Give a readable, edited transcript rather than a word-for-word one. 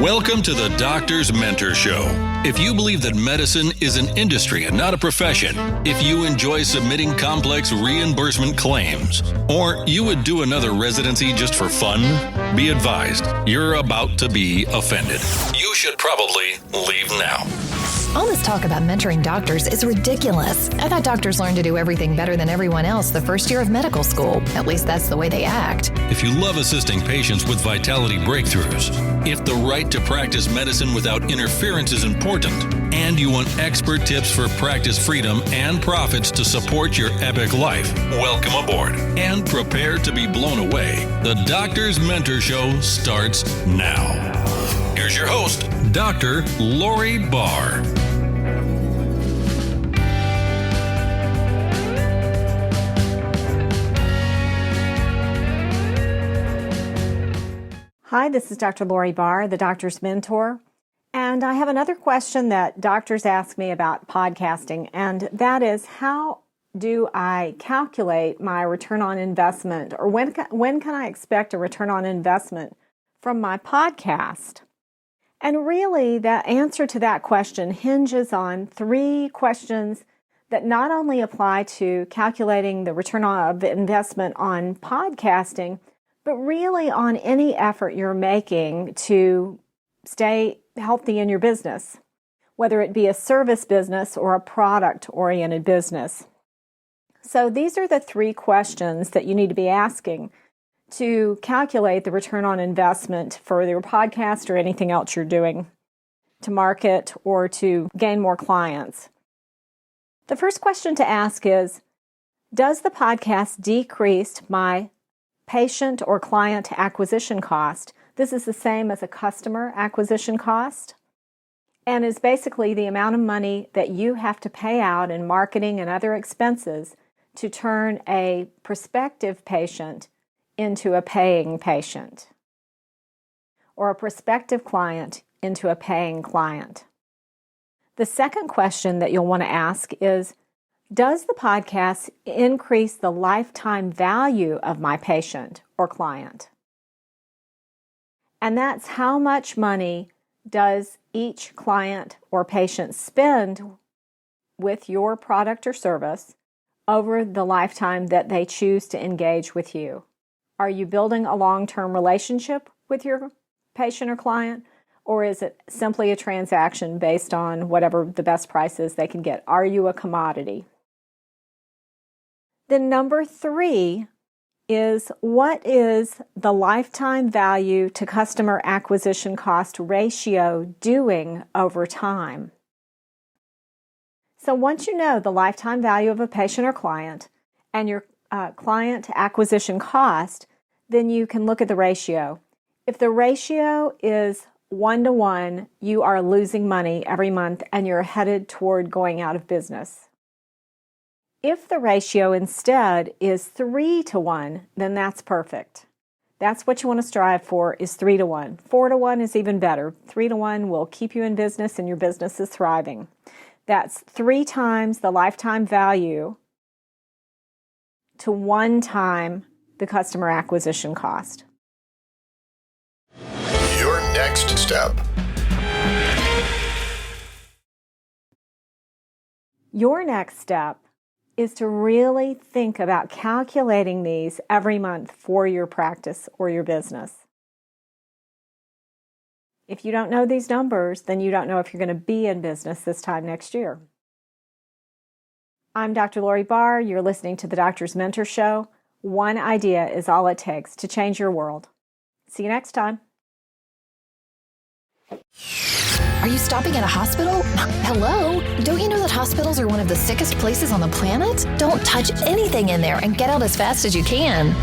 Welcome to the Doctor's Mentor Show. If you believe that medicine is an industry and not a profession, if you enjoy submitting complex reimbursement claims, or you would do another residency just for fun, be advised, you're about to be offended. You should probably leave now. All this talk about mentoring doctors is ridiculous. I thought doctors learned to do everything better than everyone else the first year of medical school. At least that's the way they act. If you love assisting patients with vitality breakthroughs, if the right to practice medicine without interference is important, and you want expert tips for practice freedom and profits to support your epic life, welcome aboard and prepare to be blown away. The Doctor's Mentor Show starts now. Here's your host, Dr. Lori Barr. Hi, this is Dr. Lori Barr, the Doctor's Mentor, and I have another question that doctors ask me about podcasting, and that is, how do I calculate my return on investment, or when can I expect a return on investment from my podcast? And really, the answer to that question hinges on three questions that not only apply to calculating the return on investment on podcasting, but really on any effort you're making to stay healthy in your business, whether it be a service business or a product-oriented business. So these are the three questions that you need to be asking to calculate the return on investment for your podcast or anything else you're doing to market or to gain more clients. The first question to ask is, does the podcast decrease my patient or client acquisition cost? This is the same as a customer acquisition cost and is basically the amount of money that you have to pay out in marketing and other expenses to turn a prospective patient into a paying patient, or a prospective client into a paying client. The second question that you'll want to ask is, does the podcast increase the lifetime value of my patient or client? And that's how much money does each client or patient spend with your product or service over the lifetime that they choose to engage with you. Are you building a long-term relationship with your patient or client, or is it simply a transaction based on whatever the best price is they can get? Are you a commodity? Then number 3 is, what is the lifetime value to customer acquisition cost ratio doing over time? So once you know the lifetime value of a patient or client and your client acquisition cost, then you can look at the ratio. If the ratio is 1-to-1, you are losing money every month and you're headed toward going out of business. If the ratio instead is 3-to-1, then that's perfect. That's what you want to strive for, is 3-to-1. 4-to-1 is even better. 3-to-1 will keep you in business and your business is thriving. That's 3 times the lifetime value to 1 time the customer acquisition cost. Your next step. Your next step is to really think about calculating these every month for your practice or your business. If you don't know these numbers, then you don't know if you're going to be in business this time next year. I'm Dr. Lori Barr. You're listening to the Doctor's Mentor Show. One idea is all it takes to change your world. See you next time. Are you stopping at a hospital? Hello? Don't you know that hospitals are one of the sickest places on the planet? Don't touch anything in there and get out as fast as you can.